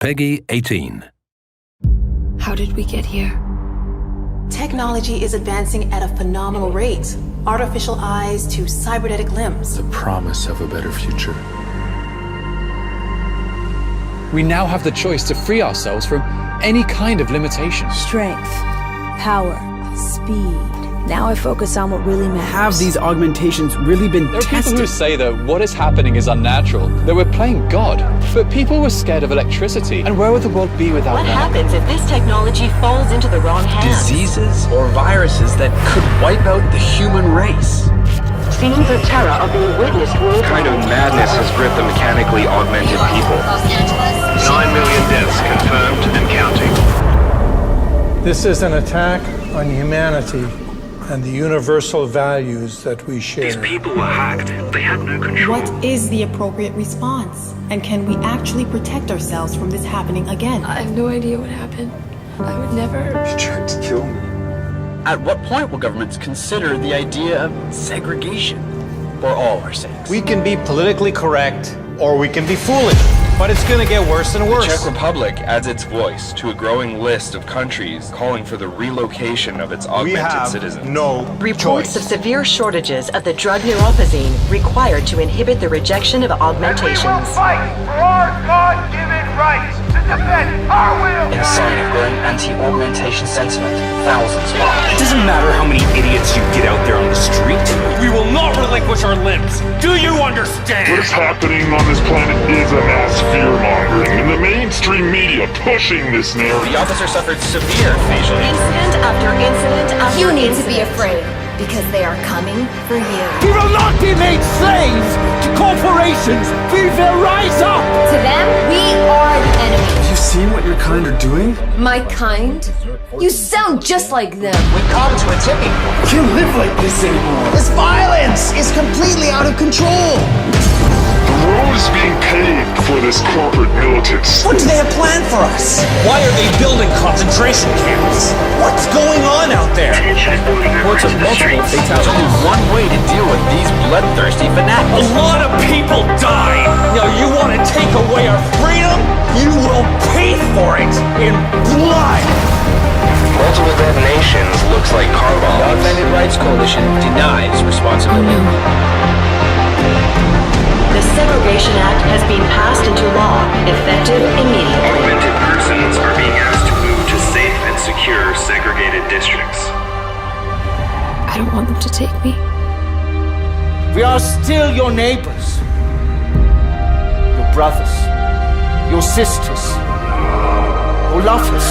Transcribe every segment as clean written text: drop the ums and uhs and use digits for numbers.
Peggy 18. How did we get here? Technology is advancing at a phenomenal rate. Artificial eyes to cybernetic limbs. The promise of a better future. We now have the choice to free ourselves from any kind of limitation. Strength, power, speed. Now I focus on what really matters. Have these augmentations really been There are tested? people who say that what is happening is unnatural, that we're playing God. But people were scared of electricity. And where would the world be without What that? happens if this technology falls into the wrong hands? Diseases or viruses that could wipe out the human race. Scenes of terror are being witnessed worldwide. What kind of madness has gripped the mechanically augmented people? 9 million deaths confirmed and counting. This is an attack on humanity and the universal values that we share. These people were hacked. They had no control. What is the appropriate response? And can we actually protect ourselves from this happening again? I have no idea what happened. I would never. You tried to kill me. At what point will governments consider the idea of segregation for all our sakes? We can be politically correct, or we can be foolish, but it's gonna get worse and worse. The Czech Republic adds its voice to a growing list of countries calling for the relocation of its augmented citizens. No Reports of severe shortages of the drug neurophazine required to inhibit the rejection of augmentations. And we will fight for our God-given rights to defend our will. In a sign of growing anti-augmentation sentiment, thousands march. It doesn't matter how many idiots you get out there on the street. We will not relinquish our limbs. Do you understand? What is happening on this planet is a mass fear-mongering, and the mainstream media pushing this narrative. The officer suffered severe facial Incident after incident after You need incident. to be afraid, because they are coming for you. We will not be made slaves to corporations. We will rise up. To them, we are the enemy. Have you seen what your kind are doing? My kind? You sound just like them. We've come to a tipping point. I can't live like this anymore. This violence is completely out of control. The world is being paved for this corporate militants. What do they have planned for us? Why are they building concentration camps? What's going on out there? Reports of multiple There's only one way to deal with these bloodthirsty A fanatics. lot of people die. Now you want to take away our freedom? You will pay for it in blood. Multiple detonations looks like car The bombs. Augmented Rights Coalition denies responsibility. The Segregation Act has been passed into law, effective immediately. Augmented persons are being asked to move to safe and secure segregated districts. I don't want them to take me. We are still your neighbors, your brothers, your sisters, your lovers.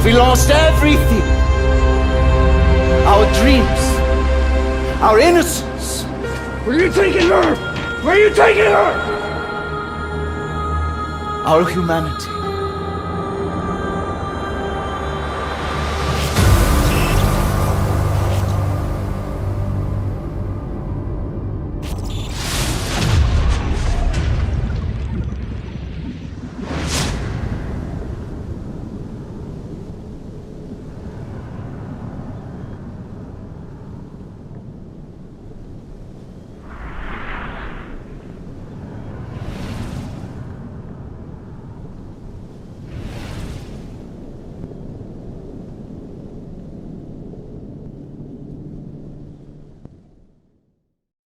We lost everything. Our dreams, our innocence. Where are you taking her? Where are you taking her? Our humanity.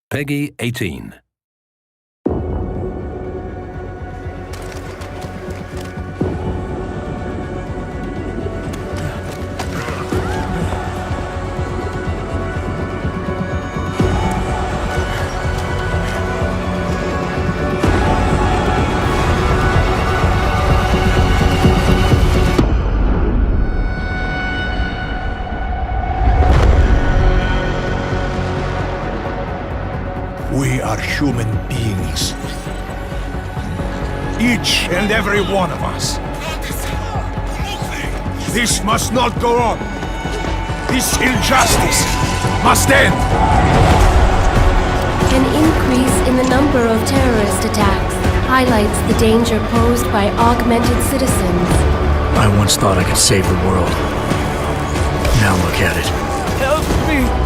Peggy 18. We are human beings. Each and every one of us. This must not go on. This injustice must end. An increase in the number of terrorist attacks highlights the danger posed by augmented citizens. I once thought I could save the world. Now look at it. Help me!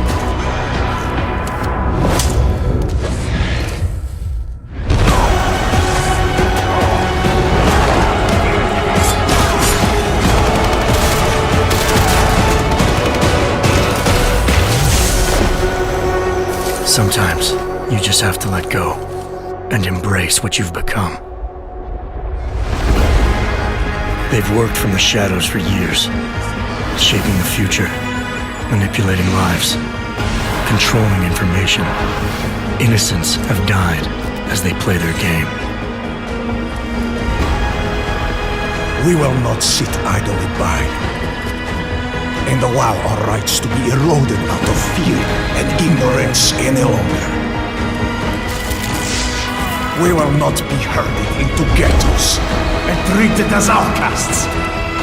Sometimes you just have to let go and embrace what you've become. They've worked from the shadows for years, shaping the future, manipulating lives, controlling information. Innocents have died as they play their game. We will not sit idly by and allow our rights to be eroded out of fear and ignorance any longer. We will not be herded into ghettos and treated as outcasts.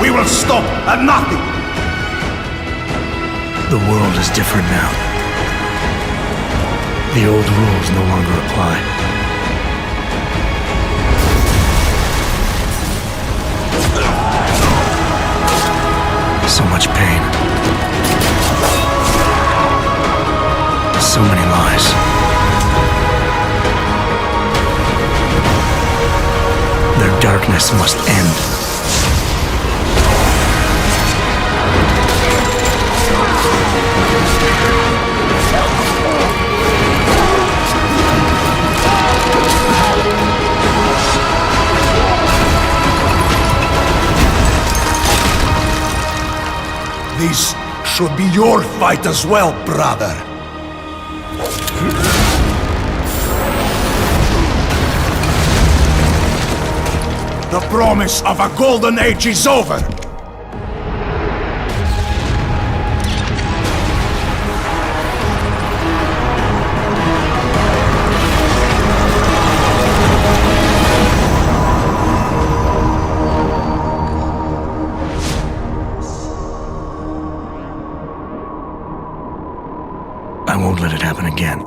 We will stop at nothing. The world is different now. The old rules no longer apply. So much pain. So many lies. Their darkness must end. This should be your fight as well, brother. The promise of a golden age is over. I won't let it happen again.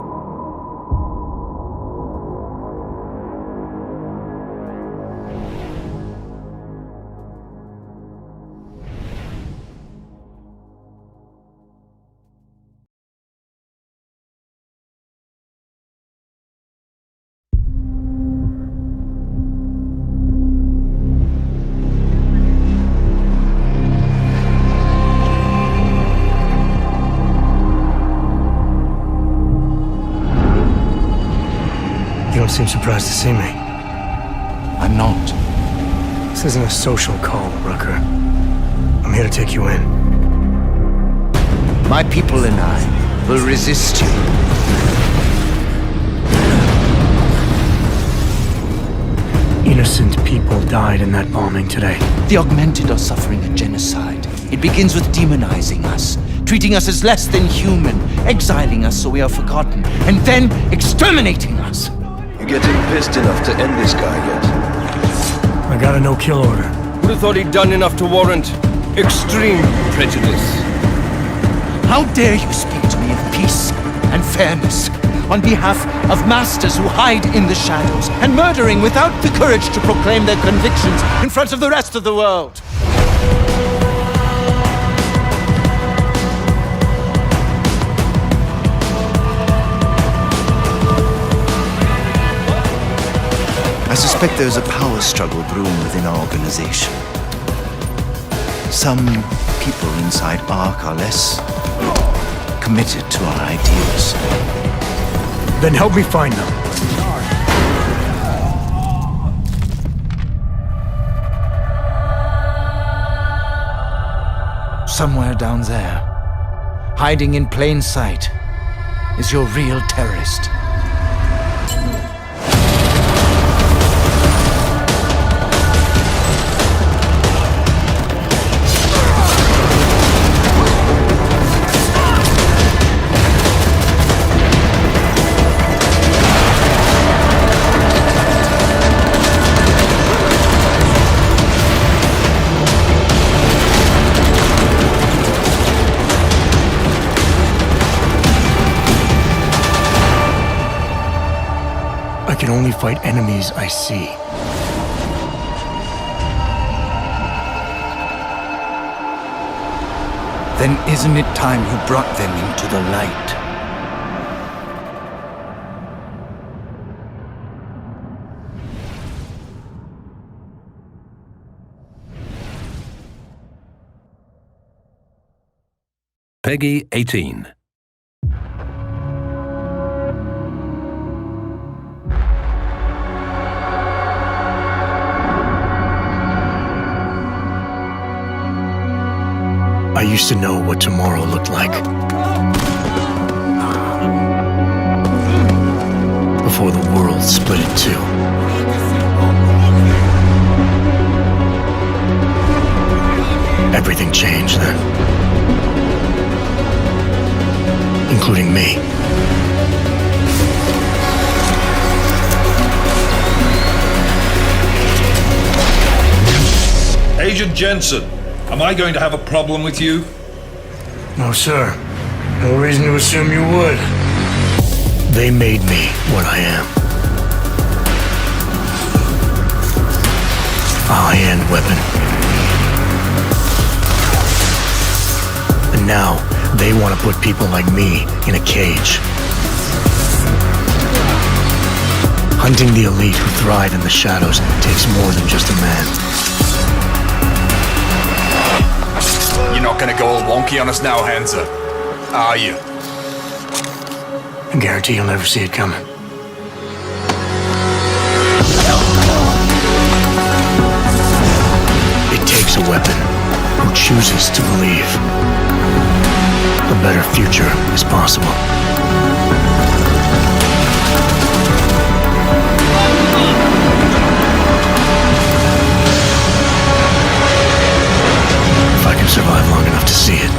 You don't seem surprised to see me. I'm not. This isn't a social call, Rucker. I'm here to take you in. My people and I will resist you. Innocent people died in that bombing today. The augmented are suffering a genocide. It begins with demonizing us, treating us as less than human, exiling us so we are forgotten, and then exterminating us. You getting pissed enough to end this guy yet? I got a no-kill order. Would have thought he'd done enough to warrant extreme prejudice. How dare you speak to me of peace and fairness on behalf of masters who hide in the shadows and murdering without the courage to proclaim their convictions in front of the rest of the world? I suspect there's a power struggle brewing within our organization. Some people inside ARC are less committed to our ideals. Then help me find them. Somewhere down there, hiding in plain sight, is your real terrorist. I can only fight enemies I see. Then isn't it time you brought them into the light? Peggy 18. I used to know what tomorrow looked like. Before the world split in two. Everything changed then. Including me. Agent Jensen, am I going to have a problem with you? No, sir. No reason to assume you would. They made me what I am. A high-end weapon. And now, they want to put people like me in a cage. Hunting the elite who thrive in the shadows takes more than just a man. You're not gonna go all wonky on us now, Hansa, are you? I guarantee you'll never see it coming. It takes a weapon who chooses to believe a better future is possible. If I can survive long enough to see it.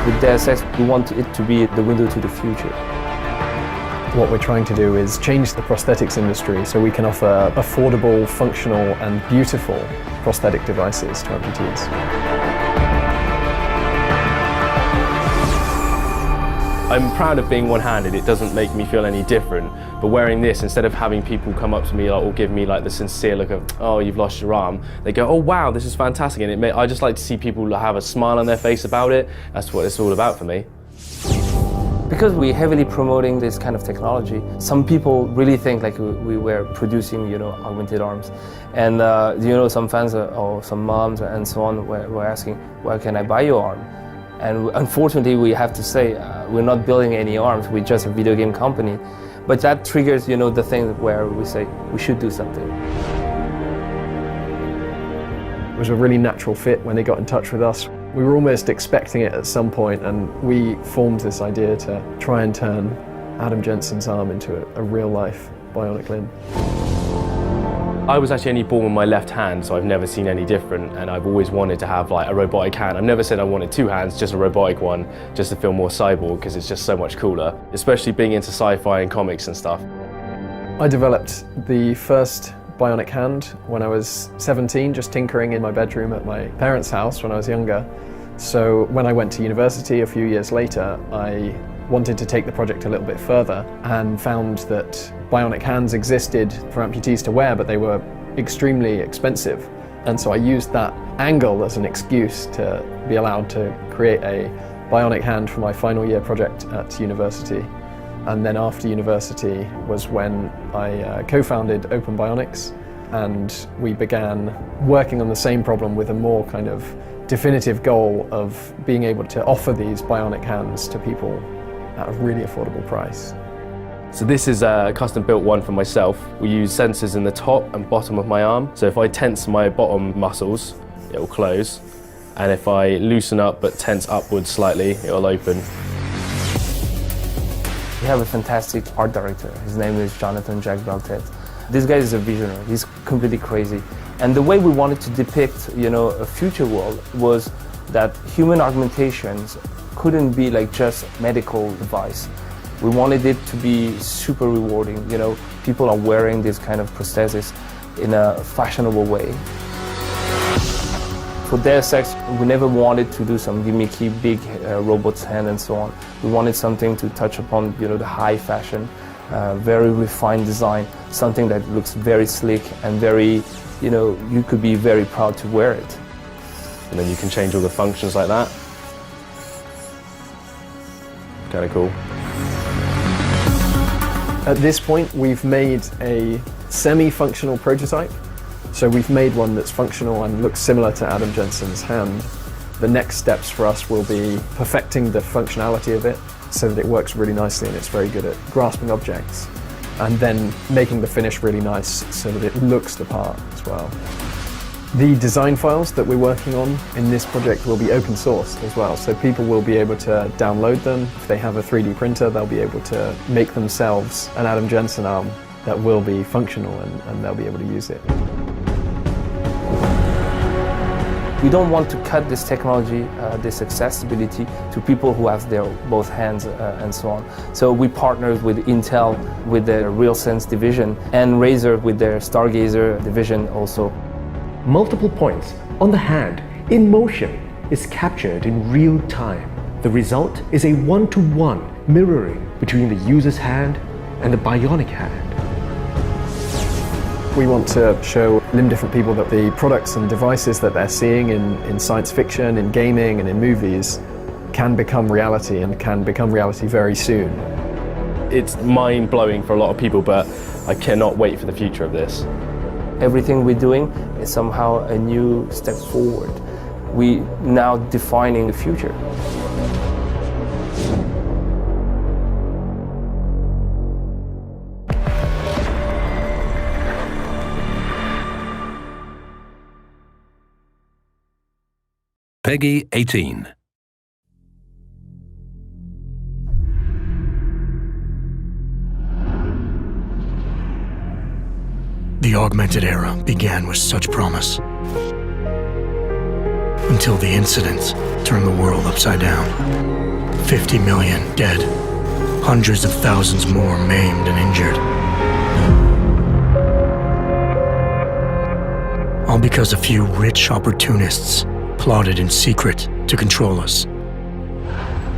With Deus Ex, we want it to be the window to the future. What we're trying to do is change the prosthetics industry so we can offer affordable, functional and beautiful prosthetic devices to amputees. I'm proud of being one-handed. It doesn't make me feel any different. But wearing this, instead of having people come up to me or give me like the sincere look of, oh, you've lost your arm, they go, oh wow, this is fantastic. And I just like to see people have a smile on their face about it. That's what it's all about for me. Because we're heavily promoting this kind of technology, some people really think like we were producing, augmented arms. And some fans or some moms and so on were asking, where can I buy your arm? And unfortunately, we have to say, we're not building any arms, we're just a video game company. But that triggers, the thing where we say, we should do something. It was a really natural fit when they got in touch with us. We were almost expecting it at some point, and we formed this idea to try and turn Adam Jensen's arm into a real-life bionic limb. I was actually only born with my left hand, so I've never seen any different, and I've always wanted to have like a robotic hand. I've never said I wanted two hands, just a robotic one, just to feel more cyborg, because it's just so much cooler, especially being into sci-fi and comics and stuff. I developed the first bionic hand when I was 17, just tinkering in my bedroom at my parents' house when I was younger. So when I went to university a few years later, I wanted to take the project a little bit further and found that bionic hands existed for amputees to wear, but they were extremely expensive. And so I used that angle as an excuse to be allowed to create a bionic hand for my final year project at university. And then after university was when I co-founded Open Bionics, and we began working on the same problem with a more kind of definitive goal of being able to offer these bionic hands to people at a really affordable price. So this is a custom-built one for myself. We use sensors in the top and bottom of my arm. So if I tense my bottom muscles, it will close. And if I loosen up but tense upwards slightly, it will open. We have a fantastic art director. His name is Jonathan Jack Beltet. This guy is a visionary. He's completely crazy. And the way we wanted to depict, a future world was that human augmentations couldn't be like just medical device. We wanted it to be super rewarding. People are wearing this kind of prosthesis in a fashionable way. For Deus Ex, we never wanted to do some gimmicky big robot's hand and so on. We wanted something to touch upon, the high fashion very refined design, something that looks very slick and very, you could be very proud to wear it. And then you can change all the functions like that. Kind of cool. At this point, we've made a semi-functional prototype. So we've made one that's functional and looks similar to Adam Jensen's hand. The next steps for us will be perfecting the functionality of it so that it works really nicely and it's very good at grasping objects. And then making the finish really nice so that it looks the part as well. The design files that we're working on in this project will be open source as well, so people will be able to download them. If they have a 3D printer, they'll be able to make themselves an Adam Jensen arm that will be functional and they'll be able to use it. We don't want to cut this technology, this accessibility to people who have their both hands and so on. So we partnered with Intel with their RealSense division and Razer with their Stargazer division also. Multiple points on the hand in motion is captured in real time. The result is a one-to-one mirroring between the user's hand and the bionic hand. We want to show limb-different people that the products and devices that they're seeing in science fiction, in gaming and in movies can become reality and can become reality very soon. It's mind-blowing for a lot of people, but I cannot wait for the future of this. Everything we're doing is somehow a new step forward. We're now defining the future. Peggy 18. The augmented era began with such promise. Until the incident turned the world upside down. 50 million dead. Hundreds of thousands more maimed and injured. All because a few rich opportunists plotted in secret to control us.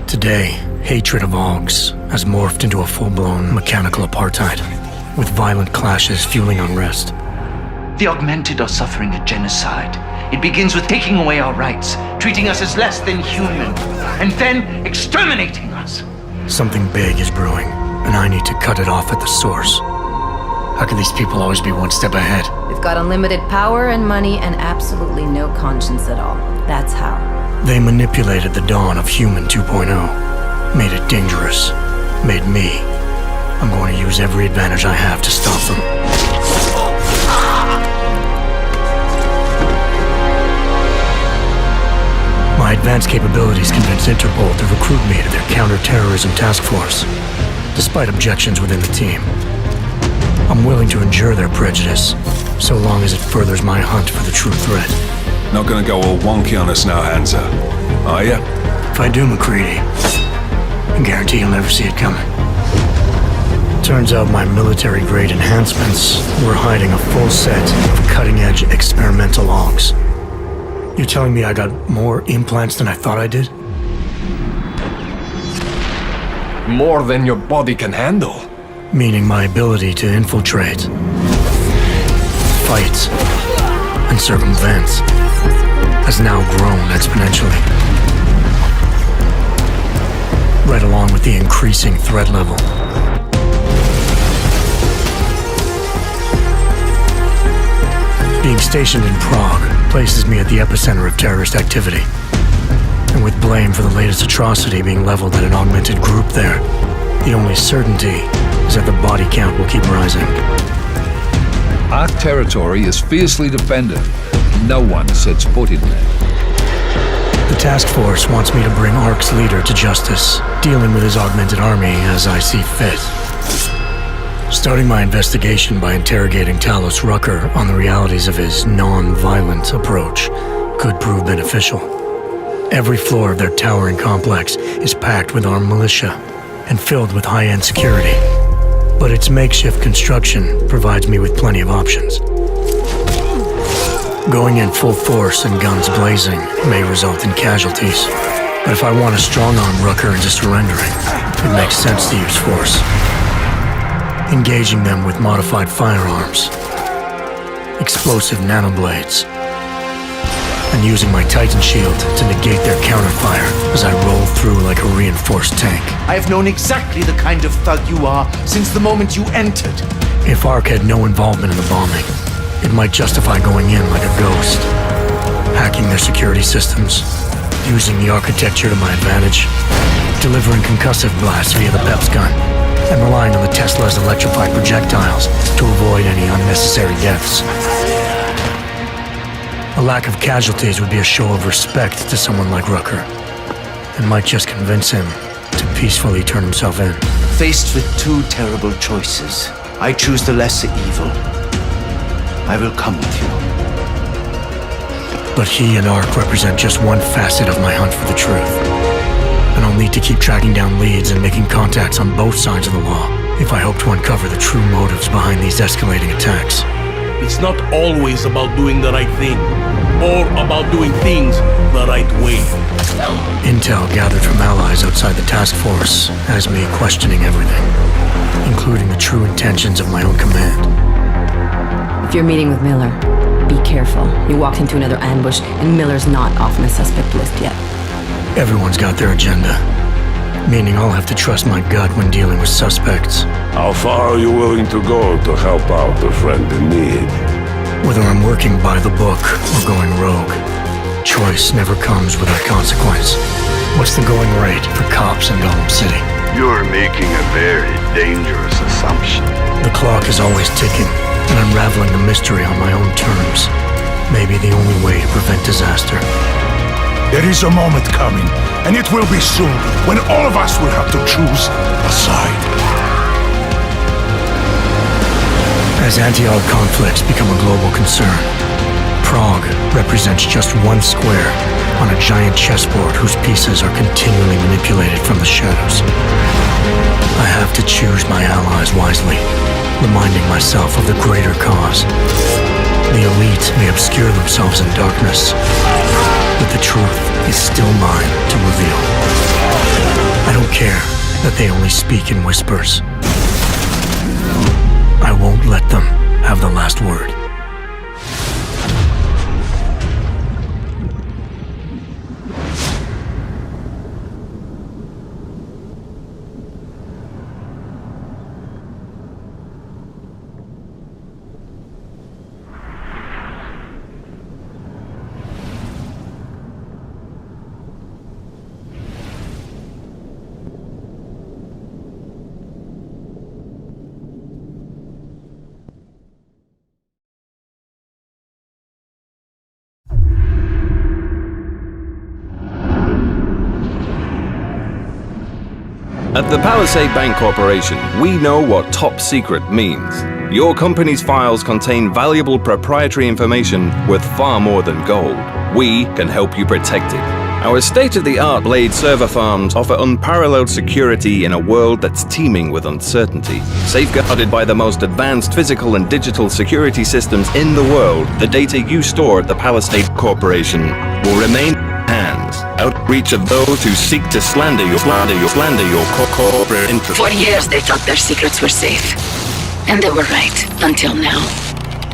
Today, hatred of Augs has morphed into a full-blown mechanical apartheid, with violent clashes fueling unrest. The augmented are suffering a genocide. It begins with taking away our rights, treating us as less than human, and then exterminating us. Something big is brewing, and I need to cut it off at the source. How can these people always be one step ahead? They've got unlimited power and money and absolutely no conscience at all. That's how. They manipulated the dawn of Human 2.0, made it dangerous, made me. I'm going to use every advantage I have to stop them. My advanced capabilities convinced Interpol to recruit me to their counter-terrorism task force, despite objections within the team. I'm willing to endure their prejudice, so long as it furthers my hunt for the true threat. Not gonna go all wonky on us now, Hansa, are ya? If I do, McCready, I guarantee you'll never see it coming. Turns out my military-grade enhancements were hiding a full set of cutting-edge experimental Augs. You're telling me I got more implants than I thought I did? More than your body can handle. Meaning my ability to infiltrate, fight, and circumvent has now grown exponentially. Right along with the increasing threat level. Being stationed in Prague places me at the epicenter of terrorist activity. And with blame for the latest atrocity being leveled at an augmented group there, the only certainty is that the body count will keep rising. Our territory is fiercely defended. No one sets foot in there. The task force wants me to bring ARC's leader to justice, dealing with his augmented army as I see fit. Starting my investigation by interrogating Talos Rucker on the realities of his non-violent approach could prove beneficial. Every floor of their towering complex is packed with armed militia and filled with high-end security. But its makeshift construction provides me with plenty of options. Going in full force and guns blazing may result in casualties. But if I want to strong-arm Rucker into surrendering, it makes sense to use force. engaging them with modified firearms, explosive nanoblades, and using my Titan shield to negate their counterfire as I roll through like a reinforced tank. I have known exactly the kind of thug you are since the moment you entered. If Ark had no involvement in the bombing, it might justify going in like a ghost, hacking their security systems, using the architecture to my advantage, delivering concussive blasts via the PEPS gun, and relying on the Tesla's electrified projectiles to avoid any unnecessary deaths. A lack of casualties would be a show of respect to someone like Rucker, and might just convince him to peacefully turn himself in. Faced with two terrible choices, I choose the lesser evil. I will come with you. But he and Ark represent just one facet of my hunt for the truth. And I'll need to keep tracking down leads and making contacts on both sides of the law if I hope to uncover the true motives behind these escalating attacks. It's not always about doing the right thing, or about doing things the right way. Intel gathered from allies outside the task force has me questioning everything, including the true intentions of my own command. If you're meeting with Miller, be careful. You walked into another ambush, and Miller's not off on the suspect list yet. Everyone's got their agenda, meaning I'll have to trust my gut when dealing with suspects. How far are you willing to go to help out a friend in need? Whether I'm working by the book or going rogue, choice never comes without consequence. What's the going rate for cops in Gotham City? You're making a very dangerous assumption. The clock is always ticking, and unraveling the mystery on my own terms may be the only way to prevent disaster. There is a moment coming, and it will be soon, when all of us will have to choose a side. As anti-Ark conflicts become a global concern, Prague represents just one square on a giant chessboard whose pieces are continually manipulated from the shadows. I have to choose my allies wisely, reminding myself of the greater cause. The elite may obscure themselves in darkness, but the truth is still mine to reveal. I don't care that they only speak in whispers. I won't let them have the last word. At the Palisade Bank Corporation, we know what top secret means. Your company's files contain valuable proprietary information worth far more than gold. We can help you protect it. Our state-of-the-art blade server farms offer unparalleled security in a world that's teeming with uncertainty. Safeguarded by the most advanced physical and digital security systems in the world, the data you store at the Palisade Corporation will remain hands, out of reach of those who seek to slander your corporate interests. For years they thought their secrets were safe. And they were right, until now.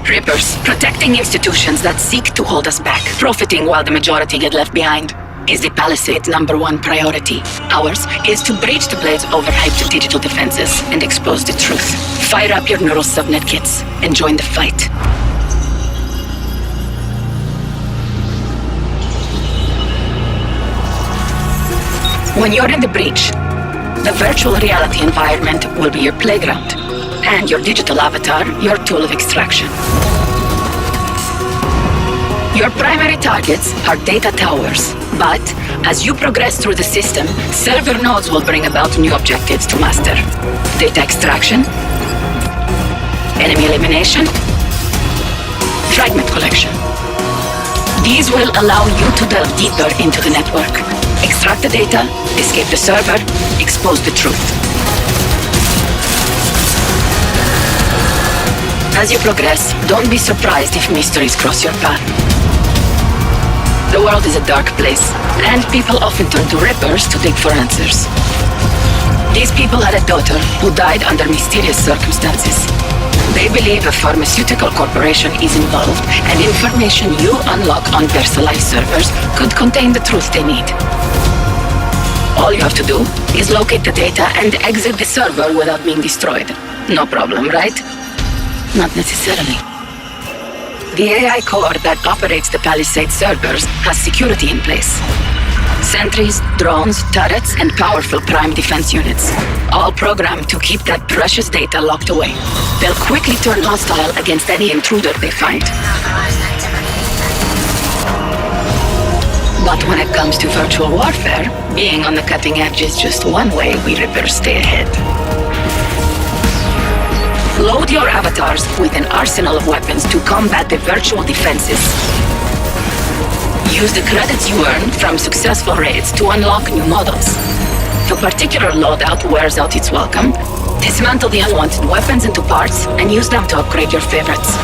Rippers, protecting institutions that seek to hold us back, profiting while the majority get left behind, is the Palisade's #1 priority. Ours is to breach the Blade's overhyped digital defenses and expose the truth. Fire up your neural subnet kits and join the fight. When you're in the breach, the virtual reality environment will be your playground, and your digital avatar your tool of extraction. Your primary targets are data towers, but as you progress through the system, server nodes will bring about new objectives to master. Data extraction, enemy elimination, fragment collection. These will allow you to delve deeper into the network. Extract the data, escape the server, expose the truth. As you progress, don't be surprised if mysteries cross your path. The world is a dark place, and people often turn to Rippers to dig for answers. These people had a daughter who died under mysterious circumstances. They believe a pharmaceutical corporation is involved, and information you unlock on Versailles servers could contain the truth they need. All you have to do is locate the data and exit the server without being destroyed. No problem, right? Not necessarily. The AI core that operates the Palisade servers has security in place. Sentries, drones, turrets, and powerful prime defense units, all programmed to keep that precious data locked away. They'll quickly turn hostile against any intruder they find. But when it comes to virtual warfare, being on the cutting edge is just one way we Reapers stay ahead. Load your avatars with an arsenal of weapons to combat the virtual defenses. Use the credits you earn from successful raids to unlock new models. If a particular loadout wears out its welcome, dismantle the unwanted weapons into parts and use them to upgrade your favorites.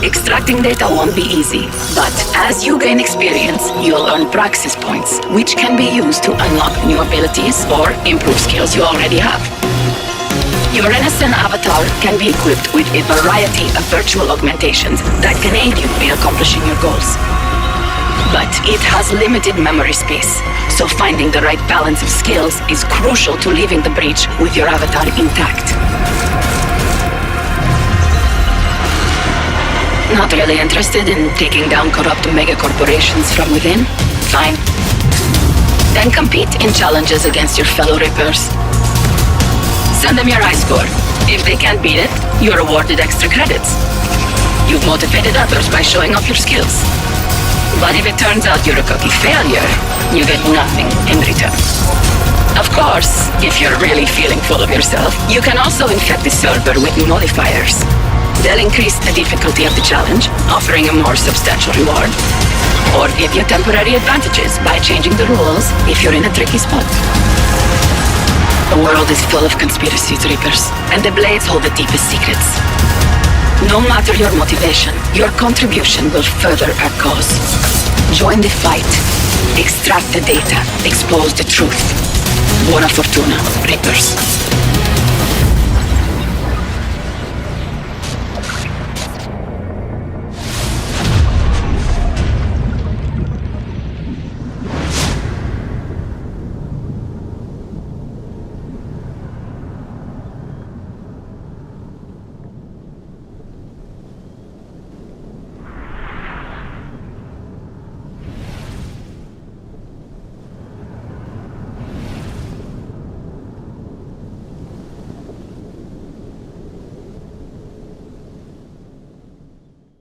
Extracting data won't be easy, but as you gain experience, you'll earn praxis points, which can be used to unlock new abilities or improve skills you already have. Your NSN avatar can be equipped with a variety of virtual augmentations that can aid you in accomplishing your goals. But it has limited memory space, so finding the right balance of skills is crucial to leaving the breach with your avatar intact. Not really interested in taking down corrupt mega corporations from within? Fine. Then compete in challenges against your fellow Reapers. Send them your high score. If they can't beat it, you're awarded extra credits. You've motivated others by showing off your skills. But if it turns out you're a cocky failure, you get nothing in return. Of course, if you're really feeling full of yourself, you can also infect the server with modifiers. They'll increase the difficulty of the challenge, offering a more substantial reward, or give you temporary advantages by changing the rules if you're in a tricky spot. The world is full of conspiracies, Reapers, and the Blades hold the deepest secrets. No matter your motivation, your contribution will further our cause. Join the fight. Extract the data. Expose the truth. Buona fortuna, Reapers.